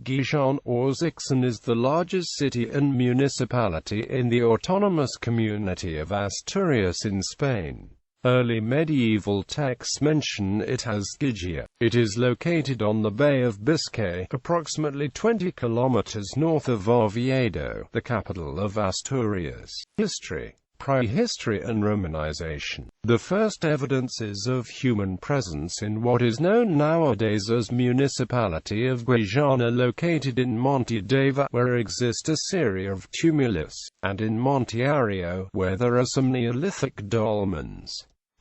Gijón or Xixón is the largest city and municipality in the autonomous community of Asturias in Spain. Early medieval texts mention it as Gigia. It is located on the Bay of Biscay, approximately 20 kilometers north of Oviedo, the capital of Asturias. History. Prehistory and Romanization. The first evidences of human presence in what is known nowadays as municipality of Gijón are located in Monte Deva, where exist a series of tumulus, and in Monte Ario, where there are some Neolithic dolmens.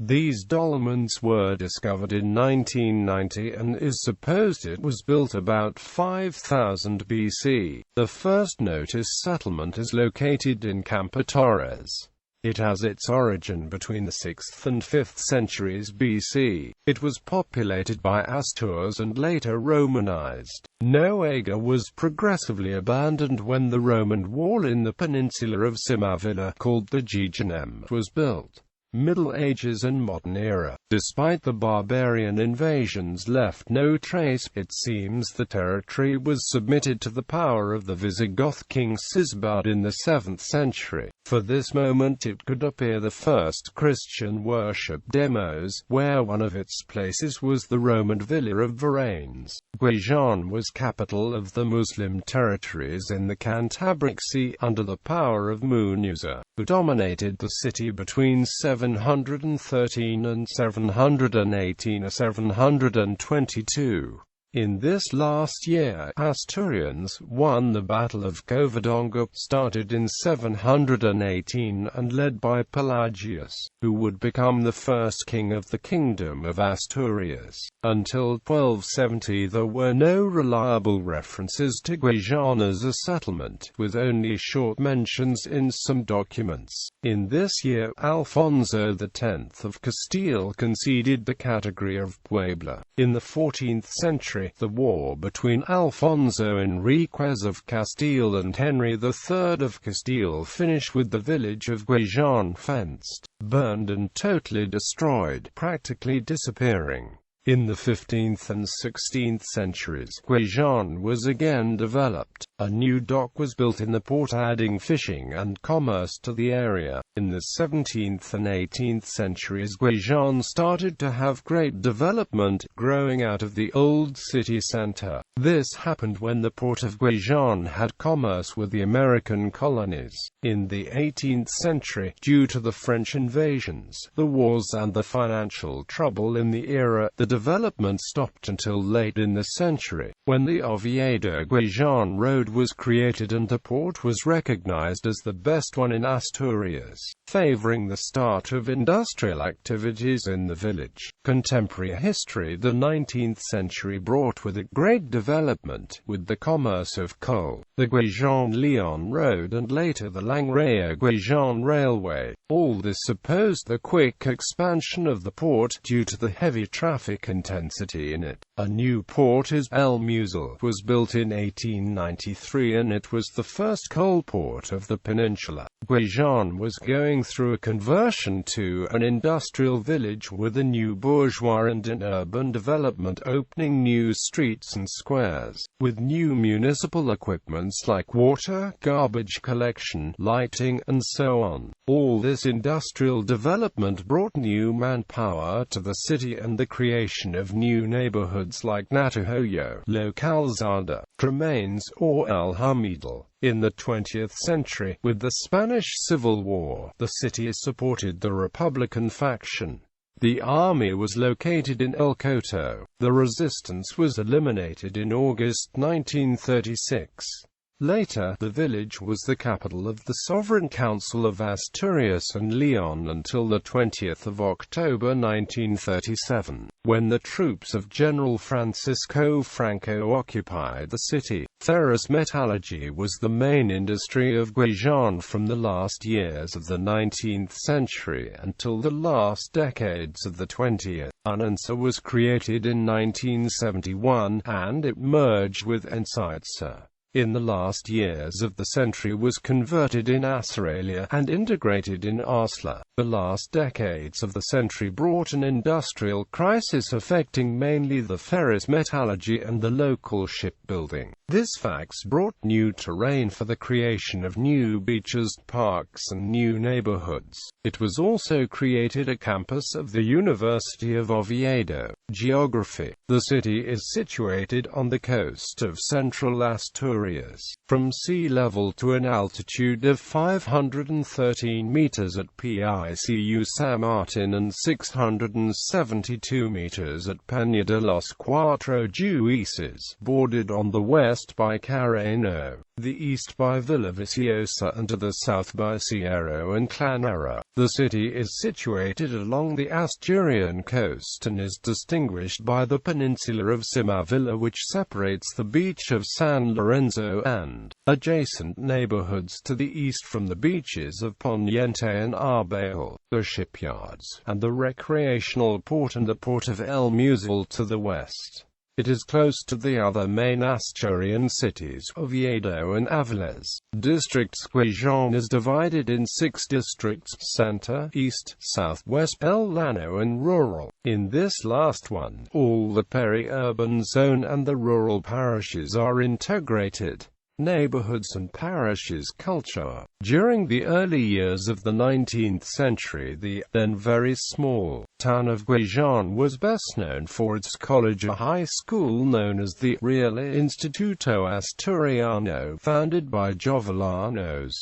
These dolmens were discovered in 1990 and is supposed it was built about 5000 BC. The first noticed settlement is located in Campo Torres. It has its origin between the 6th and 5th centuries BC. It was populated by Astures and later Romanized. Noega was progressively abandoned when the Roman wall in the peninsula of Simavilla, called the Gijón, was built. Middle Ages and Modern Era. Despite the barbarian invasions left no trace, it seems the territory was submitted to the power of the Visigoth king Sigismund in the 7th century. For this moment it could appear the first Christian worship demos, where one of its places was the Roman villa of Varennes. Gijón was capital of the Muslim territories in the Cantabric Sea, under the power of Munuza, who dominated the city between 713 and 718 or 722. In this last year, Asturians won the Battle of Covadonga, started in 718 and led by Pelagius, who would become the first king of the Kingdom of Asturias. Until 1270 there were no reliable references to Gijón as a settlement, with only short mentions in some documents. In this year, Alfonso X of Castile conceded the category of puebla. In the 14th century, the war between Alfonso Enriquez of Castile and Henry III of Castile finished with the village of Gijón fenced, burned and totally destroyed, practically disappearing. In the 15th and 16th centuries, Gijón was again developed. A new dock was built in the port, adding fishing and commerce to the area. In the 17th and 18th centuries, Gijón started to have great development, growing out of the old city centre. This happened when the port of Gijón had commerce with the American colonies. In the 18th century, due to the French invasions, the wars and the financial trouble in the era, the development stopped until late in the century, when the Oviedo-Gijón road was created and the port was recognized as the best one in Asturias, favoring the start of industrial activities in the village. Contemporary history. The 19th century brought with it great development, with the commerce of coal, the Gijón-Lyon road and later the Langreo-Gijón railway. All this opposed the quick expansion of the port, due to the heavy traffic intensity in it. A new port is El Musel, was built in 1893 and it was the first coal port of the peninsula. Gijón was going through a conversion to an industrial village with a new bourgeois and an urban development, opening new streets and squares, with new municipal equipments like water, garbage collection, lighting, and so on. All this industrial development brought new manpower to the city and the creation of new neighborhoods like Natohoyo, Localzada, Tremaines, or El Humidal. In the 20th century, with the Spanish Civil War, the city supported the Republican faction. The army was located in El Coto. The resistance was eliminated in August 1936. Later, the village was the capital of the Sovereign Council of Asturias and Leon until the 20th of October 1937, when the troops of General Francisco Franco occupied the city. Ferrous metallurgy was the main industry of Gijón from the last years of the 19th century until the last decades of the 20th. Anansa was created in 1971, and it merged with Ensaitsa. in the last years of the century was converted in Asturias and integrated in Osla. The last decades of the century brought an industrial crisis affecting mainly the ferrous metallurgy and the local shipbuilding. This fact brought new terrain for the creation of new beaches, parks and new neighborhoods. It was also created a campus of the University of Oviedo. Geography. The city is situated on the coast of central Asturias, from sea level to an altitude of 513 meters at Picu San Martin and 672 meters at Peña de los Cuatro Jueces, bordered on the west by Carreño, the east by Villaviciosa and to the south by Cerro and Clanera. The city is situated along the Asturian coast and is distinguished by the peninsula of Simavilla, which separates the beach of San Lorenzo and adjacent neighborhoods to the east from the beaches of Poniente and Arbeil, the shipyards, and the recreational port and the port of El Musel to the west. It is close to the other main Asturian cities, Oviedo and Avilés. Districts. Gijón is divided in 6 districts: Center, East, Southwest, El Llano and Rural. In this last one, all the peri-urban zone and the rural parishes are integrated. Neighborhoods and parishes. Culture. During the early years of the 19th century, the then very small town of Gijón was best known for its college, a high school known as the Real Instituto Asturiano, founded by Jovellanos.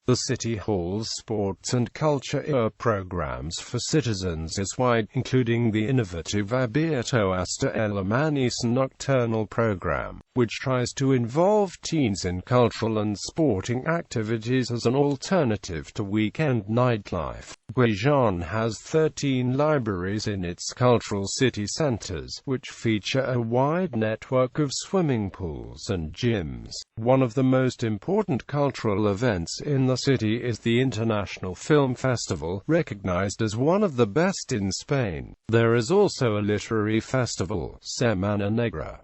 The city halls sports and culture programs for citizens is wide, including the innovative Abierto hasta el Amanecer nocturnal program, which tries to involve teens in cultural and sporting activities as an alternative to weekend nightlife. Gijón has 13 libraries in its cultural city centers, which feature a wide network of swimming pools and gyms. One of the most important cultural events in the city is the International Film Festival, recognized as one of the best in Spain. There is also a literary festival, Semana Negra.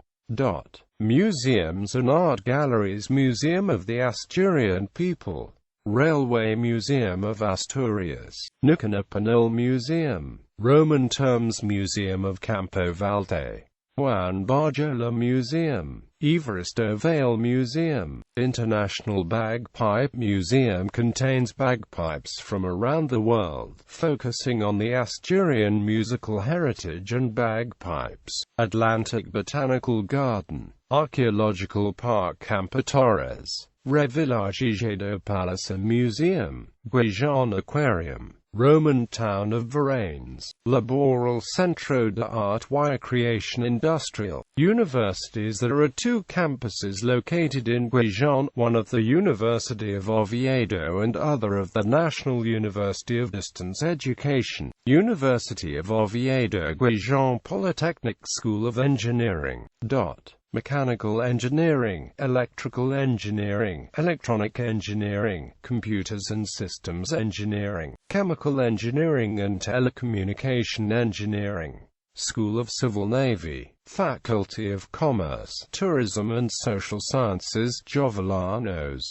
Museums and art galleries. Museum of the Asturian People, Railway Museum of Asturias, Nucanapanil Museum, Roman Terms Museum of Campo Valde, Juan Barjola Museum, Evaristo Vale Museum. International Bagpipe Museum contains bagpipes from around the world, focusing on the Asturian musical heritage and bagpipes. Atlantic Botanical Garden, Archaeological Park Campo Torres, Revillage do Palace Museum, Gijón Aquarium, Roman town of Varennes, Laboral Centro de Arte y Creación Industrial. Universities. There are 2 campuses located in Gijón, one of the University of Oviedo and other of the National University of Distance Education. University of Oviedo. Gijón Polytechnic School of Engineering. Mechanical engineering, electrical engineering, electronic engineering, computers and systems engineering, chemical engineering and telecommunication engineering. School of Civil Navy, Faculty of Commerce, Tourism and Social Sciences, Jovellanos.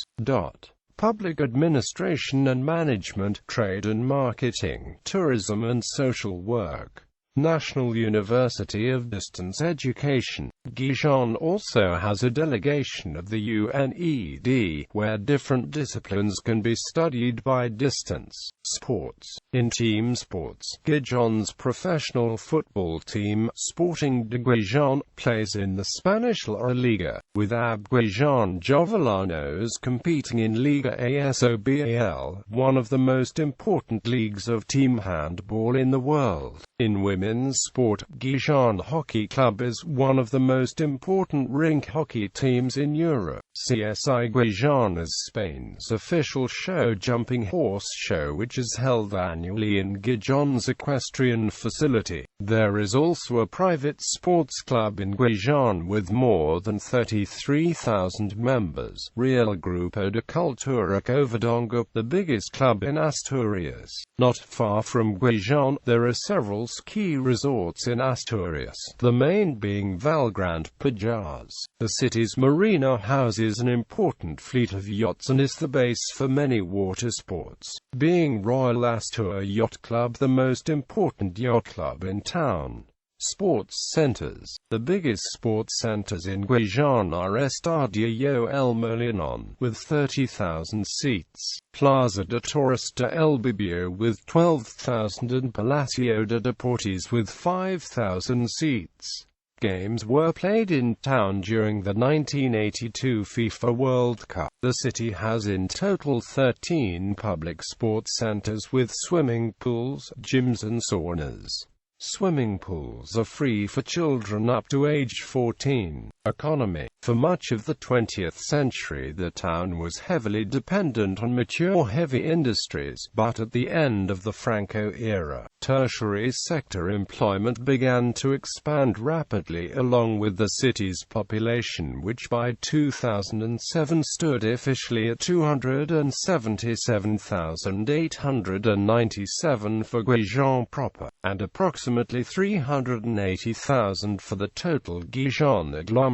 Public Administration and Management, Trade and Marketing, Tourism and Social Work. National University of Distance Education. Gijón also has a delegation of the UNED, where different disciplines can be studied by distance. Sports. In team sports, Gijón's professional football team, Sporting de Gijón, plays in the Spanish La Liga, with AB Gijón Jovellanos competing in Liga ASOBAL, one of the most important leagues of team handball in the world. In women's sport, Gijón Hockey Club is one of the most important rink hockey teams in Europe. CSI Gijón is Spain's official show jumping horse show, which is held annually in Gijón's equestrian facility. There is also a private sports club in Gijón with more than 33,000 members, Real Grupo de Cultura Covadonga, the biggest club in Asturias. Not far from Gijón, there are several ski resorts in Asturias, the main being Valgrande Pajas. The city's marina houses an important fleet of yachts and is the base for many water sports, being Royal Astur Yacht Club the most important yacht club in town. Sports centers. The biggest sports centers in Gijón are Estadio El Molinón, with 30,000 seats, Plaza de Toros de El Biblio with 12,000 and Palacio de Deportes with 5,000 seats. Games were played in town during the 1982 FIFA World Cup. The city has in total 13 public sports centers with swimming pools, gyms and saunas. Swimming pools are free for children up to age 14. Economy. For much of the 20th century the town was heavily dependent on mature heavy industries, but at the end of the Franco era, tertiary sector employment began to expand rapidly along with the city's population, which by 2007 stood officially at 277,897 for Gijón proper, and approximately 380,000 for the total Gijón agglomeration.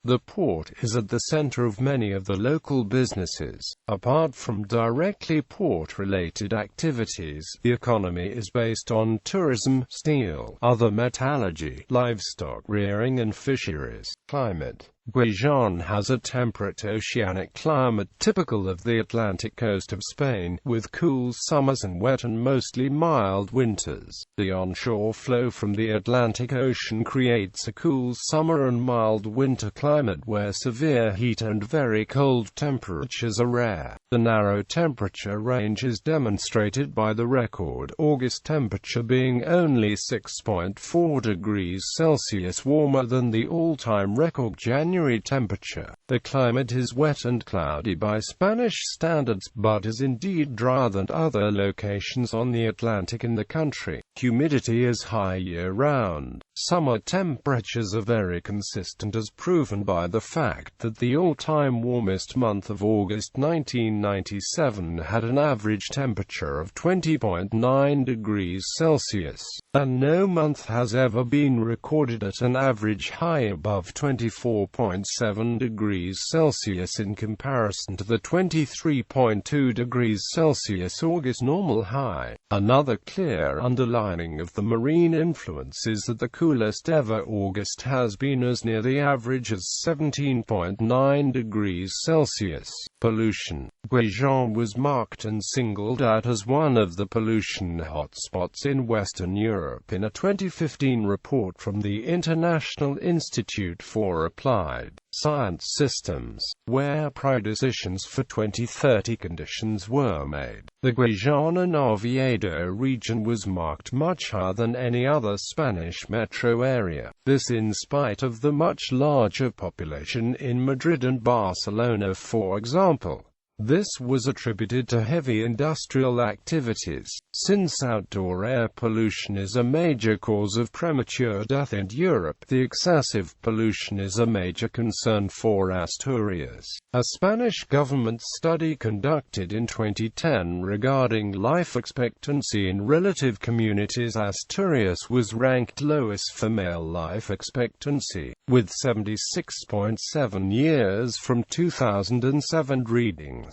The port is at the center of many of the local businesses. Apart from directly port-related activities, the economy is based on tourism, steel, other metallurgy, livestock rearing and fisheries. Climate. Gijón has a temperate oceanic climate typical of the Atlantic coast of Spain, with cool summers and wet and mostly mild winters. The onshore flow from the Atlantic Ocean creates a cool summer and mild winter climate where severe heat and very cold temperatures are rare. The narrow temperature range is demonstrated by the record August temperature being only 6.4 degrees Celsius warmer than the all-time record January temperature. The climate is wet and cloudy by Spanish standards, but is indeed drier than other locations on the Atlantic in the country. Humidity is high year-round. Summer temperatures are very consistent, as proven by the fact that the all-time warmest month of August 1997 had an average temperature of 20.9 degrees Celsius, and no month has ever been recorded at an average high above 24.7 degrees Celsius in comparison to the 23.2 degrees Celsius August normal high. Another clear underlining of the marine influence is that the coolest ever August has been as near the average as 17.9 degrees Celsius. Pollution. Gijón was marked and singled out as one of the pollution hotspots in Western Europe in a 2015 report from the International Institute for Applied Science Systems, where predispositions for 2030 conditions were made. The Gijón and Oviedo region was marked much higher than any other Spanish metro area. This in spite of the much larger population in Madrid and Barcelona, for example. This was attributed to heavy industrial activities, since outdoor air pollution is a major cause of premature death in Europe. The excessive pollution is a major concern for Asturias. A Spanish government study conducted in 2010 regarding life expectancy in relative communities, Asturias was ranked lowest for male life expectancy, with 76.7 years from 2007 readings.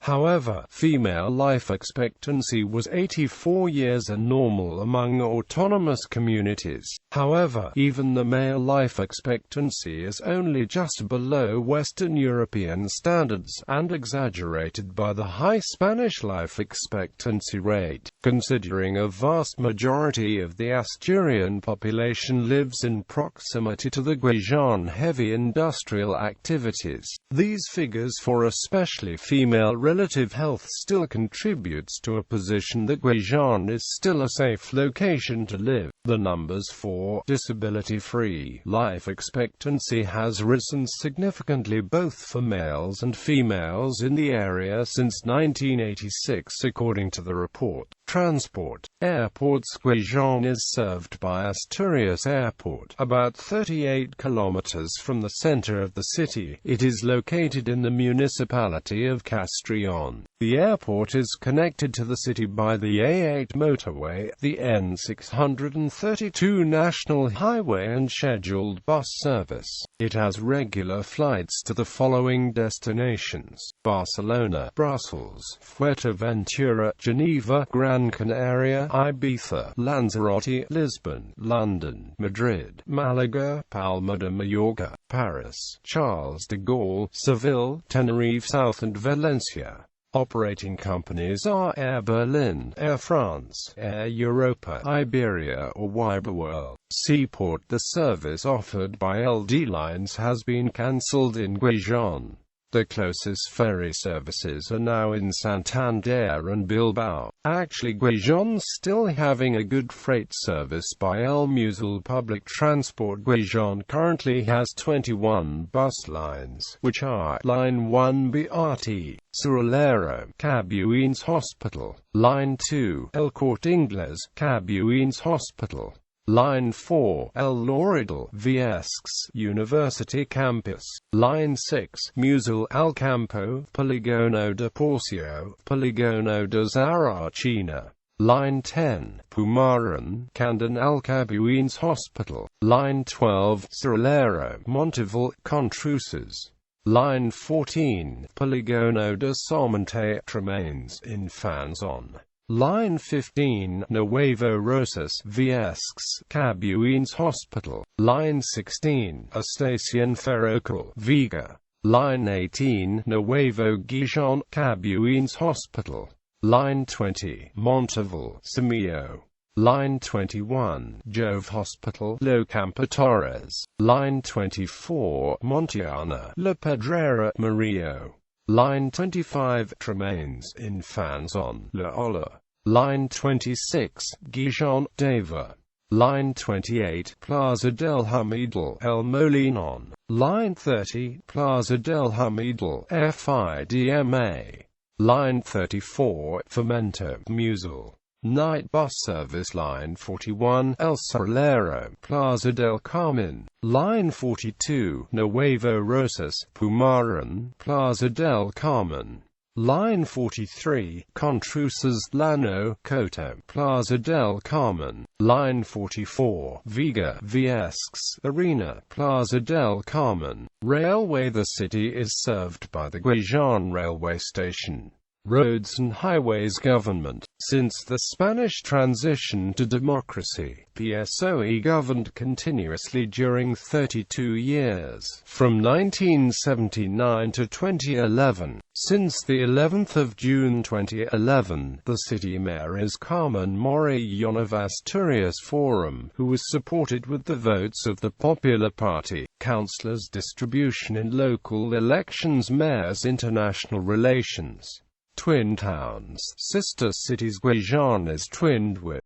However, female life expectancy was 84 years and normal among autonomous communities. However, even the male life expectancy is only just below Western European standards, and exaggerated by the high Spanish life expectancy rate, considering a vast majority of the Asturian population lives in proximity to the Gijón heavy industrial activities. These figures for especially female relative health still contributes to a position that Gijón is still a safe location to live. The numbers for disability-free life expectancy has risen significantly both for males and females in the area since 1986 according to the report. Transport. Airports. Gijón is served by Asturias Airport, about 38 kilometers from the center of the city. It is located in the municipality of Castellón. The airport is connected to the city by the A8 motorway, the N632 national highway and scheduled bus service. It has regular flights to the following destinations: Barcelona, Brussels, Fuerteventura, Geneva, Gran Canaria, Ibiza, Lanzarote, Lisbon, London, Madrid, Malaga, Palma de Mallorca, Paris, Charles de Gaulle, Seville, Tenerife South and Valencia. Operating companies are Air Berlin, Air France, Air Europa, Iberia or World. Seaport. The service offered by LD Lines has been cancelled in Gijón. The closest ferry services are now in Santander and Bilbao. Actually, Gijón's still having a good freight service by El Musil Public Transport. Gijón currently has 21 bus lines, which are Line 1 BRT, Suralero, Cabuines Hospital, Line 2, El Corte Inglés, Cabuines Hospital, Line 4, El Loredal, Viescs, University Campus, Line 6, Musil Alcampo, Poligono de Porcio, Poligono de Zarachina, Line 10, Pumaran, Candon Alcabuines Hospital, Line 12, Suralero, Monteval, Contruces, Line 14, Poligono de Salmonte, Tremaines, Infanzon. Line 15, Nuevo Rosas, Viescs, Cabuines Hospital, Line 16, Estación Ferrocarril, Viga, Line 18, Nuevo Gijón, Cabuines Hospital, Line 20, Monteval, Semillo, Line 21, Jove Hospital, Locampo Torres, Line 24, Montiana, La Pedrera, Murillo, Line 25, Tremaines, Infanzon, La Olla, Line 26, Gijón, Deva, Line 28, Plaza del Humidal, El Molinon, Line 30, Plaza del Humidal, FIDMA, Line 34, Fomento, Musil. Night bus service. Line 41, El Salero, Plaza del Carmen, Line 42, Nuevo Rosas, Pumaran, Plaza del Carmen, Line 43, Contruces, Llano, Coto, Plaza del Carmen, Line 44, Viga, Viescs, Arena, Plaza del Carmen. Railway. The city is served by the Gijón railway station. Roads and Highways. Government. Since the Spanish transition to democracy, PSOE governed continuously during 32 years, from 1979 to 2011. Since the 11th of June 2011, the city mayor is Carmen Morellón of Asturias Forum, who was supported with the votes of the Popular Party. Councillors' distribution in local elections. Mayors. International relations. Twin towns. Sister cities. Gijón is twinned with